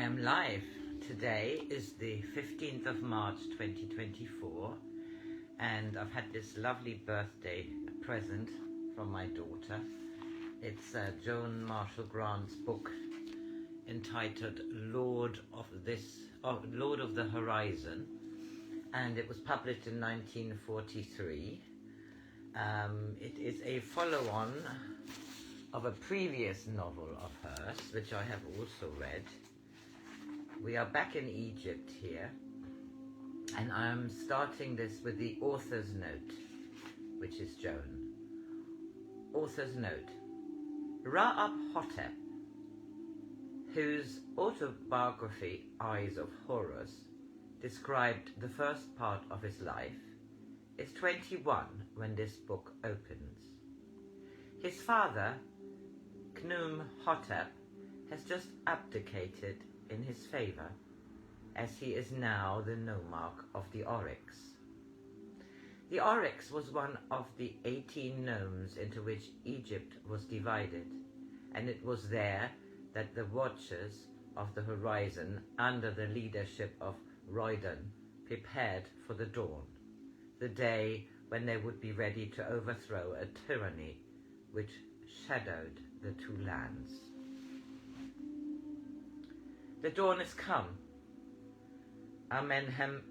am live. Today is the 15th of March 2024 and I've had this lovely birthday present from my daughter. It's Joan Marshal Grant's book entitled Lord of the Horizon, and it was published in 1943. It is a follow-on of a previous novel of hers, which I have also read. We are back in Egypt here, and I'm starting this with the author's note, which is Joan. Author's note. Ra-Ab Hotep, whose autobiography, Eyes of Horus, described the first part of his life, is 21 when this book opens. His father, Hotep, has just abdicated in his favor, as he is now the nomarch of the Oryx. The Oryx was one of the 18 nomes into which Egypt was divided, and it was there that the Watchers of the Horizon, under the leadership of Roydon, prepared for the dawn, the day when they would be ready to overthrow a tyranny which shadowed the two lands. The dawn is come. Amenemhet,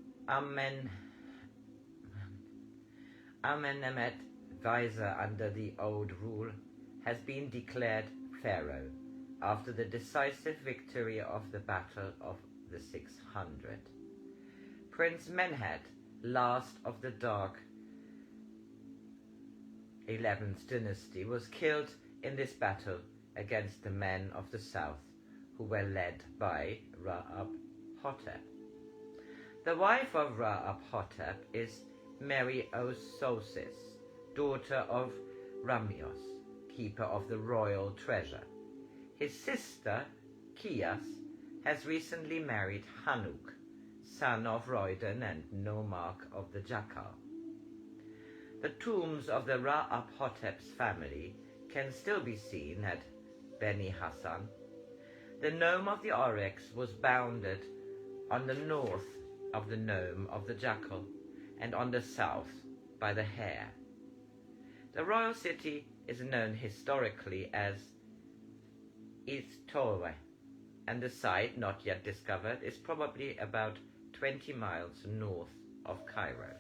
vizier under the old rule, has been declared pharaoh after the decisive victory of the Battle of the 600. Prince Menhet, last of the dark 11th dynasty, was killed in this battle against the men of the south, who were led by Ra-Ab Hotep. The wife of Ra-Ab Hotep is Mary Ososis, daughter of Ramios, keeper of the royal treasure. His sister, Kias, has recently married Hanuk, son of Roydon and nomarch of the Jackal. The tombs of the Ra-Ab Hotep's family can still be seen at Beni Hassan. The nome of the Oryx was bounded on the north of the nome of the Jackal and on the south by the Hare. The royal city is known historically as Iztorwe, and the site, not yet discovered, is probably about 20 miles north of Cairo.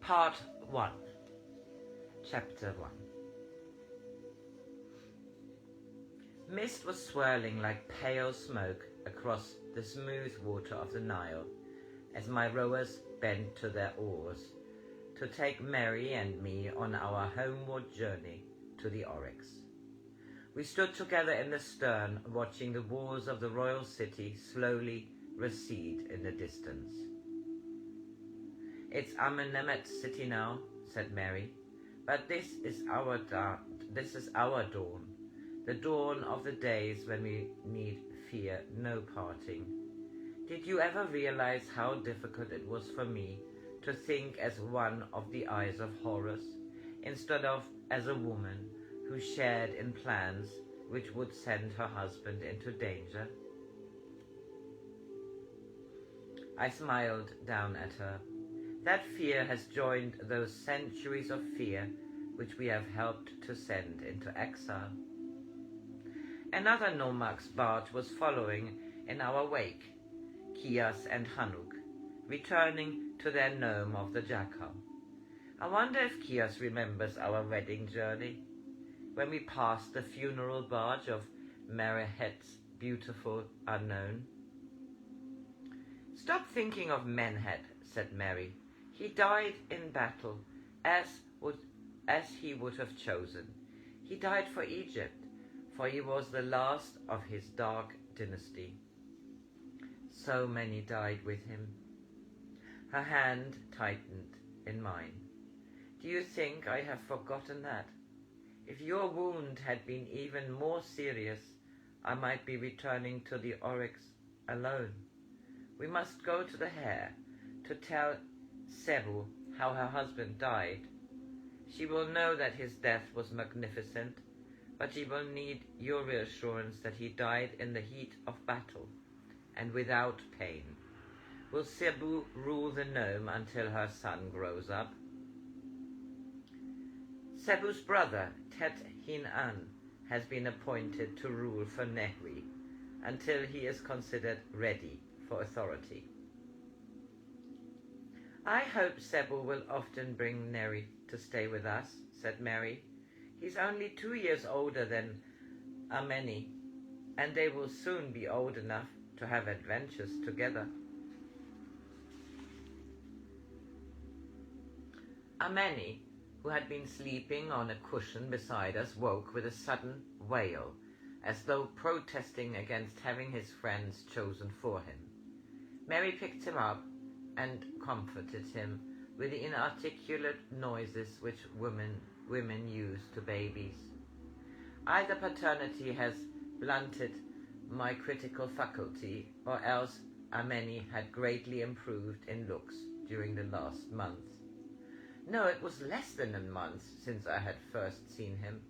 Part 1, Chapter 1. Mist was swirling like pale smoke across the smooth water of the Nile as my rowers bent to their oars to take Mary and me on our homeward journey to the Oryx. We stood together in the stern, watching the walls of the royal city slowly recede in the distance. "It's Amenemhet's city now," said Mary, "but this is our dawn, the dawn of the days when we need fear no parting. Did you ever realize how difficult it was for me to think as one of the Eyes of Horus, instead of as a woman who shared in plans which would send her husband into danger?" I smiled down at her. That fear has joined those centuries of fear which we have helped to send into exile. Another nomarch's barge was following in our wake, Kias and Hanuk, returning to their nome of the Jackal. I wonder if Kias remembers our wedding journey, when we passed the funeral barge of Menhet's beautiful unknown. "Stop thinking of Menhet," said Mary. "He died in battle, as he would have chosen. He died for Egypt, for he was the last of his dark dynasty. So many died with him." Her hand tightened in mine. "Do you think I have forgotten that? If your wound had been even more serious, I might be returning to the Oryx alone. We must go to the Hare to tell Sebu how her husband died. She will know that his death was magnificent, but she will need your reassurance that he died in the heat of battle and without pain. Will Sebu rule the nome until her son grows up? Sebu's brother, Tet Hin-An, has been appointed to rule for Nehri until he is considered ready for authority. I hope Sebu will often bring Neri to stay with us, said Mary. He's only 2 years older than Ameni, and they will soon be old enough to have adventures together. Ameni, who had been sleeping on a cushion beside us, woke with a sudden wail, as though protesting against having his friends chosen for him. Mary picked him up and comforted him with the inarticulate noises which women use to babies. Either paternity has blunted my critical faculty, or else Ameni had greatly improved in looks during the last month. No, it was less than a month since I had first seen him.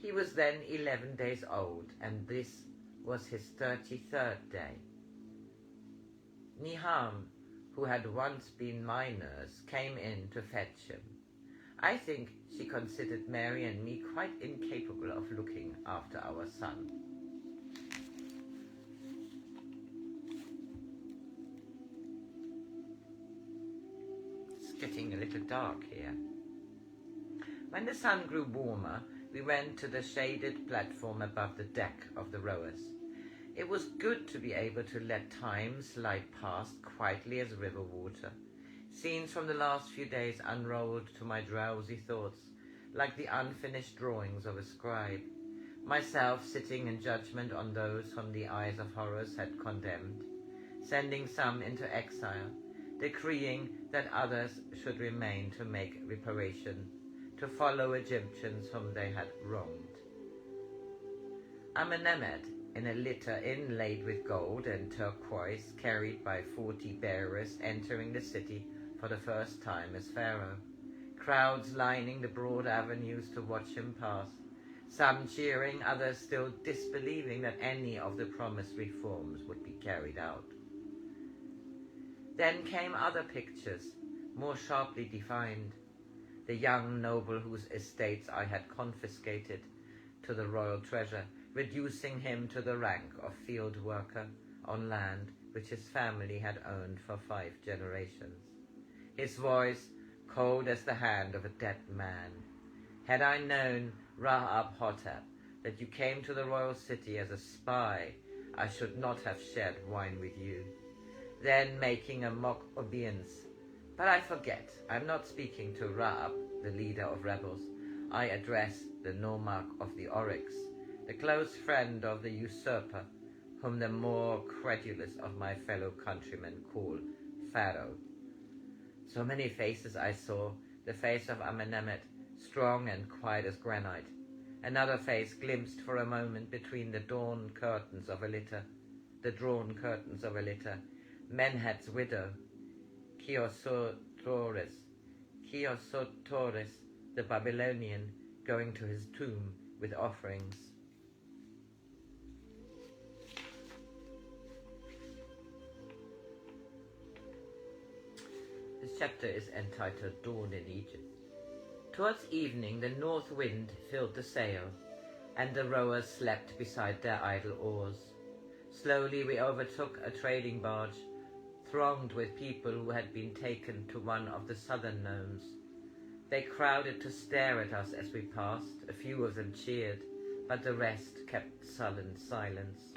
He was then 11 days old, and this was his 33rd day. Niham, who had once been my nurse, came in to fetch him. I think she considered Mary and me quite incapable of looking after our son. It's getting a little dark here. When the sun grew warmer, we went to the shaded platform above the deck of the rowers. It was good to be able to let time slide past quietly as river water. Scenes from the last few days unrolled to my drowsy thoughts, like the unfinished drawings of a scribe. Myself sitting in judgment on those whom the eyes of Horus had condemned, sending some into exile, decreeing that others should remain to make reparation, to follow Egyptians whom they had wronged. Amenemhet, in a litter inlaid with gold and turquoise, carried by 40 bearers entering the city for the first time as pharaoh. Crowds lining the broad avenues to watch him pass, some cheering, others still disbelieving that any of the promised reforms would be carried out. Then came other pictures, more sharply defined. The young noble whose estates I had confiscated to the royal treasure, reducing him to the rank of field worker on land which his family had owned for 5 generations. His voice cold as the hand of a dead man. Had I known, Ra-Ab Hotep, that you came to the royal city as a spy, I should not have shared wine with you. Then, making a mock obeisance, but I forget, I'm not speaking to Ra-Ab, the leader of rebels. I address the nomarch of the Oryx, the close friend of the usurper, whom the more credulous of my fellow countrymen call Pharaoh. So many faces I saw, the face of Amenemhet, strong and quiet as granite. Another face glimpsed for a moment between the drawn curtains of a litter, Menhet's widow, Chiosotores, the Babylonian, going to his tomb with offerings. This chapter is entitled Dawn in Egypt. Towards evening the north wind filled the sail, and the rowers slept beside their idle oars. Slowly we overtook a trading barge, thronged with people who had been taken to one of the southern nomes. They crowded to stare at us as we passed. A few of them cheered, but the rest kept sullen silence.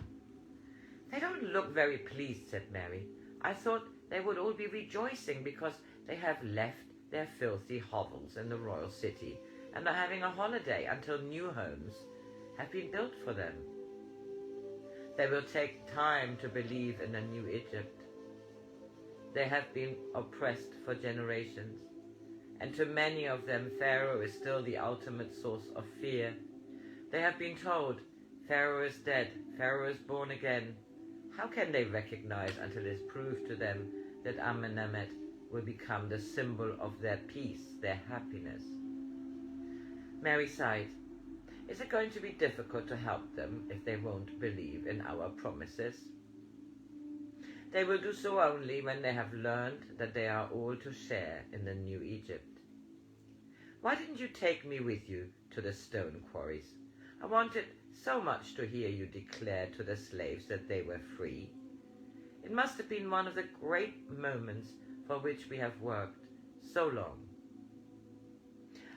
They don't look very pleased, said Mary. I thought they would all be rejoicing because they have left their filthy hovels in the royal city and are having a holiday until new homes have been built for them. They will take time to believe in a new Egypt. They have been oppressed for generations, and to many of them Pharaoh is still the ultimate source of fear. They have been told, Pharaoh is dead, Pharaoh is born again. How can they recognize until it is proved to them that Amenemhet will become the symbol of their peace, their happiness? Mary sighed. Is it going to be difficult to help them if they won't believe in our promises? They will do so only when they have learned that they are all to share in the new Egypt. Why didn't you take me with you to the stone quarries? I wanted so much to hear you declare to the slaves that they were free. It must have been one of the great moments for which we have worked so long.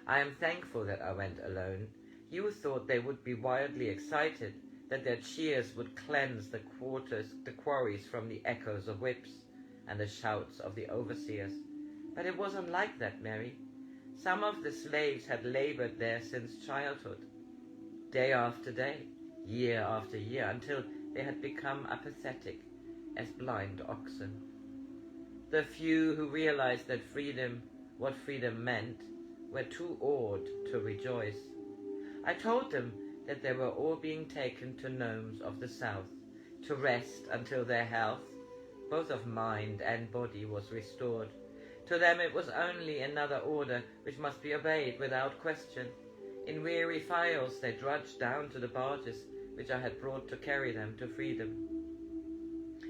I am thankful that I went alone. You thought they would be wildly excited, that their cheers would cleanse the quarries from the echoes of whips and the shouts of the overseers. But it wasn't like that, Mary. Some of the slaves had labored there since childhood, day after day, year after year, until they had become apathetic as blind oxen. The few who realized that what freedom meant, were too awed to rejoice. I told them that they were all being taken to gnomes of the south, to rest until their health, both of mind and body, was restored. To them it was only another order which must be obeyed without question. In weary files they drudged down to the barges which I had brought to carry them to freedom.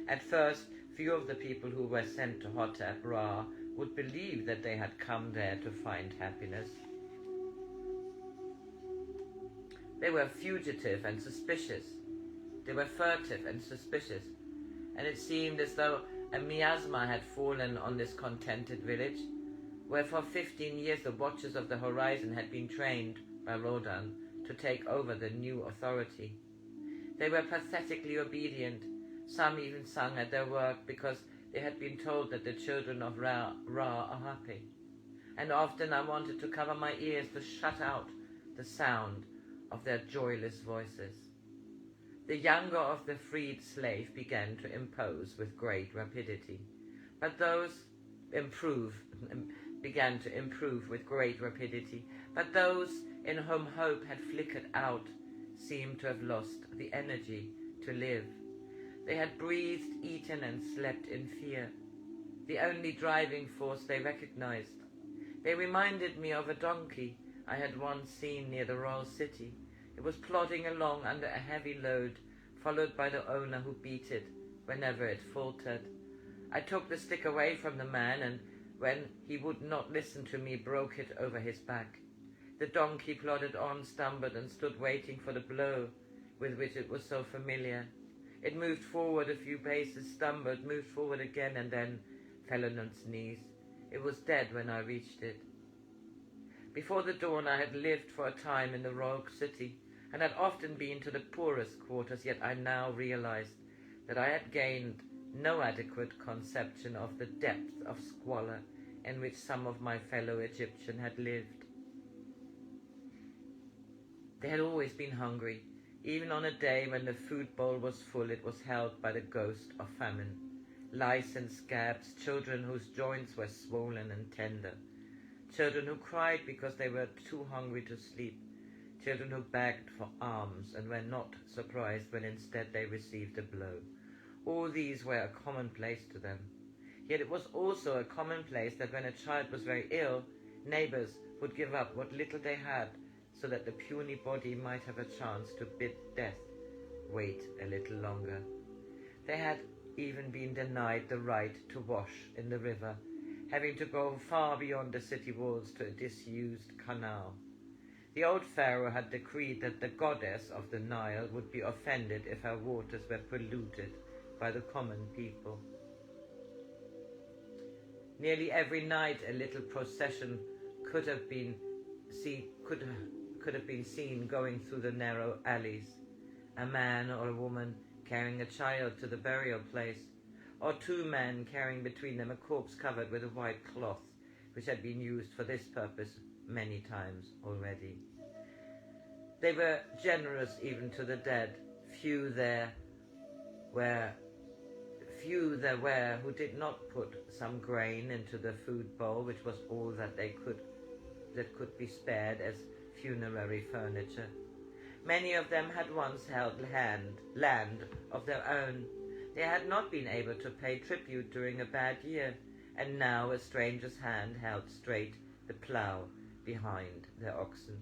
At first, few of the people who were sent to Hotep, Ra, would believe that they had come there to find happiness. They were fugitive and suspicious. They were furtive and suspicious, and it seemed as though a miasma had fallen on this contented village, where for 15 years the watchers of the horizon had been trained by Rodan to take over the new authority. They were pathetically obedient. Some even sung at their work because they had been told that the children of Ra are happy. And often I wanted to cover my ears to shut out the sound of their joyless voices. The younger of the freed slave began to impose with great rapidity, but those began to improve with great rapidity, but those in whom hope had flickered out seemed to have lost the energy to live. They had breathed, eaten, and slept in fear, the only driving force they recognized. They reminded me of a donkey I had once seen near the royal city. It was plodding along under a heavy load, followed by the owner who beat it whenever it faltered. I took the stick away from the man, and when he would not listen to me, broke it over his back. The donkey plodded on, stumbled, and stood waiting for the blow with which it was so familiar. It moved forward a few paces, stumbled, moved forward again, and then fell on its knees. It was dead when I reached it. Before the dawn I had lived for a time in the royal city, and had often been to the poorest quarters, yet I now realized that I had gained no adequate conception of the depth of squalor in which some of my fellow Egyptians had lived. They had always been hungry. Even on a day when the food bowl was full, it was held by the ghost of famine. Lice and scabs, children whose joints were swollen and tender, children who cried because they were too hungry to sleep, children who begged for alms and were not surprised when instead they received a blow. All these were a commonplace to them. Yet it was also a commonplace that when a child was very ill, neighbors would give up what little they had so that the puny body might have a chance to bid death wait a little longer. They had even been denied the right to wash in the river, having to go far beyond the city walls to a disused canal. The old pharaoh had decreed that the goddess of the Nile would be offended if her waters were polluted by the common people. Nearly every night a little procession could have been seen going through the narrow alleys, a man or a woman carrying a child to the burial place, or two men carrying between them a corpse covered with a white cloth, which had been used for this purpose many times already. They were generous even to the dead. Few there were who did not put some grain into the food bowl, which was all that could be spared as funerary furniture. Many of them had once held land of their own. They had not been able to pay tribute during a bad year, and now a stranger's hand held straight the plough behind their oxen.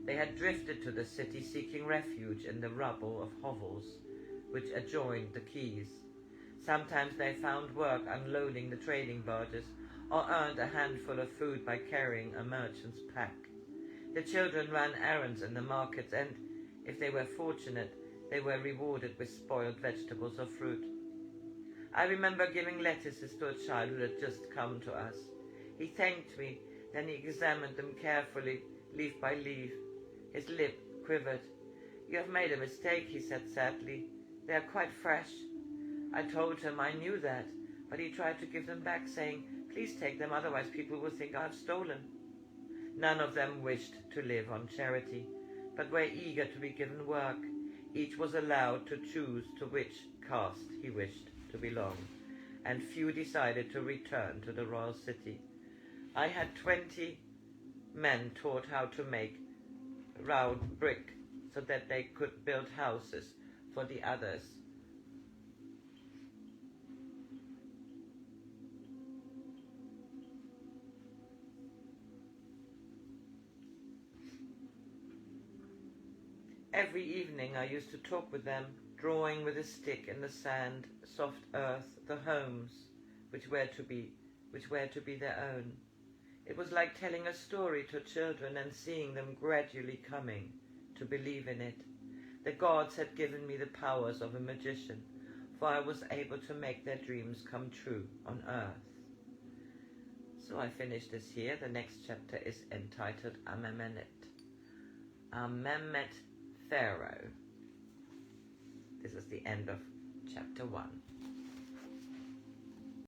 They had drifted to the city seeking refuge in the rubble of hovels which adjoined the quays. Sometimes they found work unloading the trading barges, or earned a handful of food by carrying a merchant's pack. The children ran errands in the markets, and, if they were fortunate, they were rewarded with spoiled vegetables or fruit. I remember giving lettuces to a child who had just come to us. He thanked me, then he examined them carefully, leaf by leaf. His lip quivered. "You have made a mistake," he said sadly. "They are quite fresh." I told him I knew that, but he tried to give them back, saying, "Please take them, otherwise people will think I have stolen." None of them wished to live on charity, but were eager to be given work. Each was allowed to choose to which caste he wished to belong, and few decided to return to the royal city. I had 20 men taught how to make round brick so that they could build houses for the others. Every evening I used to talk with them, drawing with a stick in the sand, soft earth, the homes which were to be their own. It was like telling a story to children and seeing them gradually coming to believe in it. The gods had given me the powers of a magician, for I was able to make their dreams come true on earth. So I finish this here. The next chapter is entitled Winged Pharaoh. This is the end of chapter 1.